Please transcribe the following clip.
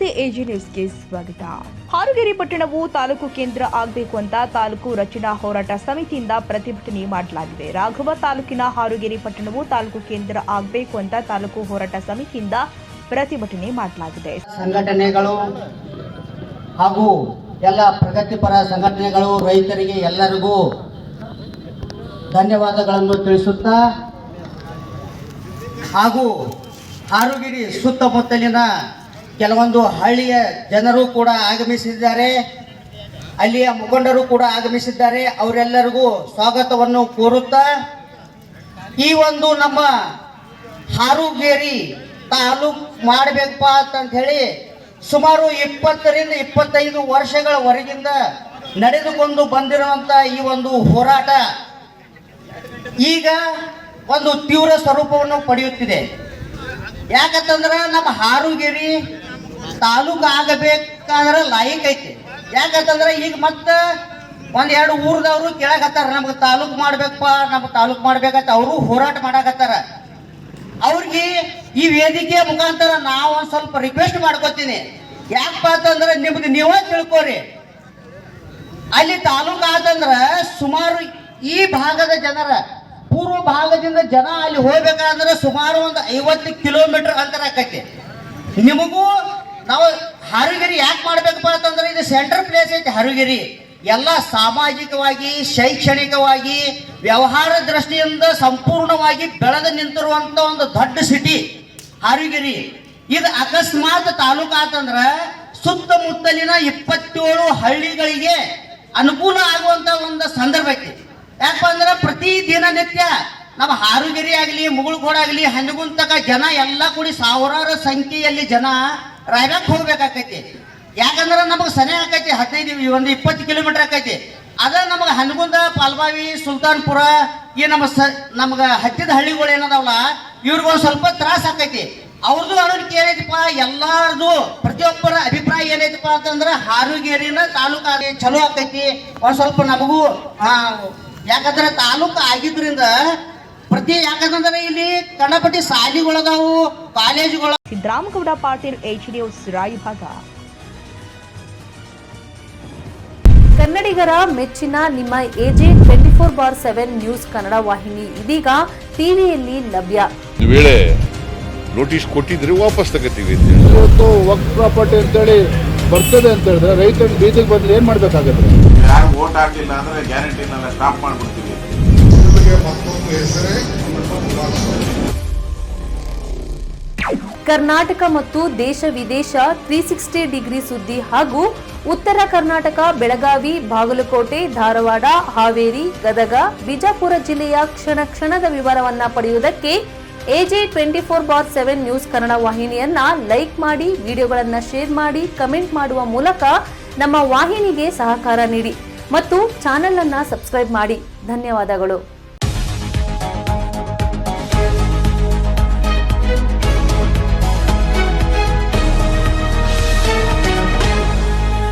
ನಮಸ್ತೆ ಎಜಿ ನ್ಯೂಸ್ಗೆ ಸ್ವಾಗತ. ಹಾರುಗೇರಿ ಪಟ್ಟಣವು ತಾಲೂಕು ಕೇಂದ್ರ ಆಗಬೇಕು ಅಂತ ತಾಲೂಕು ರಚನಾ ಹೋರಾಟ ಸಮಿತಿಯಿಂದ ಪ್ರತಿಭಟನೆ ಮಾಡಲಾಗಿದೆ. ರಾಘವ ತಾಲೂಕಿನ ಹಾರುಗೇರಿ ಪಟ್ಟಣವು ತಾಲೂಕು ಕೇಂದ್ರ ಆಗಬೇಕು ಅಂತ ತಾಲೂಕು ಹೋರಾಟ ಸಮಿತಿಯಿಂದ ಪ್ರತಿಭಟನೆ ಮಾಡಲಾಗಿದೆ. ಸಂಘಟನೆಗಳು ಹಾಗೂ ಎಲ್ಲ ಪ್ರಗತಿಪರ ಸಂಘಟನೆಗಳು ರೈತರಿಗೆ ಎಲ್ಲರಿಗೂ ಧನ್ಯವಾದಗಳನ್ನು ತಿಳಿಸುತ್ತಾ ಹಾಗೂ ಹಾರುಗೇರಿ ಸುತ್ತಮುತ್ತಲಿನ ಕೆಲವೊಂದು ಹಳ್ಳಿಯ ಜನರು ಕೂಡ ಆಗಮಿಸಿದ್ದಾರೆ, ಅಲ್ಲಿಯ ಮುಖಂಡರು ಕೂಡ ಆಗಮಿಸಿದ್ದಾರೆ. ಅವರೆಲ್ಲರಿಗೂ ಸ್ವಾಗತವನ್ನು ಕೋರುತ್ತಾ ಈ ಒಂದು ನಮ್ಮ ಹಾರುಗೇರಿ ತಾಲೂಕು ಮಾಡಬೇಕಪ್ಪ ಅಂತ ಹೇಳಿ ಸುಮಾರು 20 ರಿಂದ 25 ವರ್ಷಗಳವರೆಗಿಂದ ನಡೆದುಕೊಂಡು ಬಂದಿರುವಂಥ ಈ ಒಂದು ಹೋರಾಟ ಈಗ ಒಂದು ತೀವ್ರ ಸ್ವರೂಪವನ್ನು ಪಡೆಯುತ್ತಿದೆ. ಯಾಕಂತಂದ್ರೆ ನಮ್ಮ ಹಾರುಗೇರಿ ತಾಲೂಕು ಆಗಬೇಕಾದ್ರೆ ಲಾಯಕ್ ಐತಿ. ಯಾಕಂತಂದ್ರೆ ಈಗ ಮತ್ತೆ ಒಂದೆರಡು ಊರದವರು ಕೇಳಕತ್ತಾರ, ನಮ್ಗೆ ತಾಲೂಕು ಮಾಡ್ಬೇಕಪ್ಪ, ನಮ್ಗೆ ತಾಲೂಕು ಮಾಡ್ಬೇಕಂತ ಅವರು ಹೋರಾಟ ಮಾಡಕತ್ತಾರ. ಅವ್ರಿಗೆ ಈ ವೇದಿಕೆಯ ಮುಖಾಂತರ ನಾವು ಒಂದು ಸ್ವಲ್ಪ ರಿಕ್ವೆಸ್ಟ್ ಮಾಡ್ಕೋತೀನಿ. ಯಾಕಪ್ಪ ಅಂತಂದ್ರೆ ನಿಮ್ಗೆ ನೀವೇ ತಿಳ್ಕೊರಿ, ಅಲ್ಲಿ ತಾಲೂಕು ಆತಂದ್ರೆ ಸುಮಾರು ಈ ಭಾಗದ ಜನರ ಪೂರ್ವ ಭಾಗದಿಂದ ಜನ ಅಲ್ಲಿ ಹೋಗ್ಬೇಕಾದ್ರೆ ಸುಮಾರು ಒಂದು 50 ಕಿಲೋಮೀಟರ್ ಅಂತರ ಆಕೈತಿ. ನಿಮಗೂ ನಾವು ಹಾರುಗೇರಿ ಯಾಕೆ ಮಾಡ್ಬೇಕಪ್ಪ ಅಂತಂದ್ರೆ ಇದು ಸೆಂಟ್ರಲ್ ಪ್ಲೇಸ್ ಐತಿ. ಹಾರುಗೇರಿ ಎಲ್ಲ ಸಾಮಾಜಿಕವಾಗಿ, ಶೈಕ್ಷಣಿಕವಾಗಿ, ವ್ಯವಹಾರ ದೃಷ್ಟಿಯಿಂದ ಸಂಪೂರ್ಣವಾಗಿ ಬೆಳೆದು ನಿಂತಿರುವಂತ ಒಂದು ದೊಡ್ಡ ಸಿಟಿ ಹಾರುಗೇರಿ. ಇದು ಅಕಸ್ಮಾತ್ ತಾಲೂಕು ಆತಂದ್ರೆ ಸುತ್ತಮುತ್ತಲಿನ 27 ಹಳ್ಳಿಗಳಿಗೆ ಅನುಕೂಲ ಆಗುವಂತ ಒಂದು ಸಂದರ್ಭ ಐತಿ. ಯಾಕಪ್ಪ ಅಂದ್ರೆ ಪ್ರತಿ ದಿನನಿತ್ಯ ನಮ್ಮ ಹಾರುಗೇರಿ ಆಗಲಿ, ಮುಗುಳ್ಕೋಡ್ ಆಗಲಿ, ಹಂದಗುಂತಕ ಜನ ಎಲ್ಲ ಕೂಡಿ ಸಾವಿರಾರು ಸಂಖ್ಯೆಯಲ್ಲಿ ಜನ ರಾಯಬಾಗ್ ಹೋಗ್ಬೇಕಾಕೈತಿ. ಯಾಕಂದ್ರೆ ನಮಗೆ ಸನೆ ಆಕೈತಿ, 20 ಕಿಲೋಮೀಟರ್ ಆಕೈತಿ. ಅದ ನಮಗೆ ಹನಗುಂದ, ಪಾಲ್ಬಾವಿ, ಸುಲ್ತಾನ್ಪುರ ಈ ನಮ್ಗೆ ಹತ್ತಿದ ಹಳ್ಳಿಗಳು ಏನದಾವಲ್ಲ ಇವ್ರಿಗೊಂದು ಸ್ವಲ್ಪ ತ್ರಾಸ ಆಕೈತಿ. ಅವ್ರದ್ದು ಅನುಕೂಲ ಏನೈತಿಪ್ಪ, ಎಲ್ಲಾರ್ದು ಪ್ರತಿಯೊಬ್ಬರ ಅಭಿಪ್ರಾಯ ಏನೈತಿಪ್ಪ ಅಂತಂದ್ರೆ ಹಾರುಗೇರಿನ ತಾಲೂಕು ಚಲೋ ಆಕೈತಿ. ಒಂದು ಸ್ವಲ್ಪ ನಮಗೂ ಯಾಕಂದ್ರೆ ತಾಲೂಕು ಆಗಿದ್ರಿಂದ ಯಾಕಂದ್ರೆ ಇಲ್ಲಿ ಕನ್ನಡಪಟ್ಟಿ ಶಾಲೆಗಳದಾವು, ಕಾಲೇಜುಗಳು. Siddaramagouda Patil, AG news, Raibag. ಕನ್ನಡಿಗರ ಮೆಚ್ಚಿನ ನಿಮ್ಮ ಎಜೆ 24/7 ನ್ಯೂಸ್ ಕನ್ನಡ ವಾಹಿನಿ ಇದೀಗ ಟಿವಿಯಲ್ಲಿ ಲಭ್ಯ. ವೇಳೆ ನೋಟಿಸ್ ಕೊಟ್ಟಿದ್ರೆ ವಾಪಸ್ ತಗೋತೀವಿ. ಇವತ್ತು ವಕ್ಫ್ ಪ್ರಾಪರ್ಟಿ ಅಂತೇಳಿ ಬರ್ತದೆ ಅಂತ ಹೇಳಿದ್ರೆ ರೈತರು ಬೀದಿಗೆ ಬಂದ್ರೆ ಏನ್ ಮಾಡ್ಬೇಕಾಗತ್ತೆ? ಯಾರು ವೋಟ್ ಹಾಕಿಲ್ಲ ಅಂದ್ರೆ ಗ್ಯಾರಂಟಿನೆಲ್ಲ ಸ್ಟಾಪ್ ಮಾಡ್ಬಿಡ್ತೀವಿ. ಕರ್ನಾಟಕ ಮತ್ತು ದೇಶ ವಿದೇಶ 360 ಡಿಗ್ರಿ ಸುದ್ದಿ ಹಾಗೂ ಉತ್ತರ ಕರ್ನಾಟಕ, ಬೆಳಗಾವಿ, ಬಾಗಲಕೋಟೆ, ಧಾರವಾಡ, ಹಾವೇರಿ, ಗದಗ, ಬಿಜಾಪುರ ಜಿಲ್ಲೆಯ ಕ್ಷಣ ಕ್ಷಣದ ವಿವರವನ್ನ ಪಡೆಯುವುದಕ್ಕೆ ಎಜೆ 24/7 ನ್ಯೂಸ್ ಕನ್ನಡ ವಾಹಿನಿಯನ್ನ ಲೈಕ್ ಮಾಡಿ, ವಿಡಿಯೋಗಳನ್ನ ಶೇರ್ ಮಾಡಿ, ಕಮೆಂಟ್ ಮಾಡುವ ಮೂಲಕ ನಮ್ಮ ವಾಹಿನಿಗೆ ಸಹಕಾರ ನೀಡಿ ಮತ್ತು ಚಾನೆಲ್ ಅನ್ನ ಸಬ್ಸ್ಕ್ರೈಬ್ ಮಾಡಿ. ಧನ್ಯವಾದಗಳು.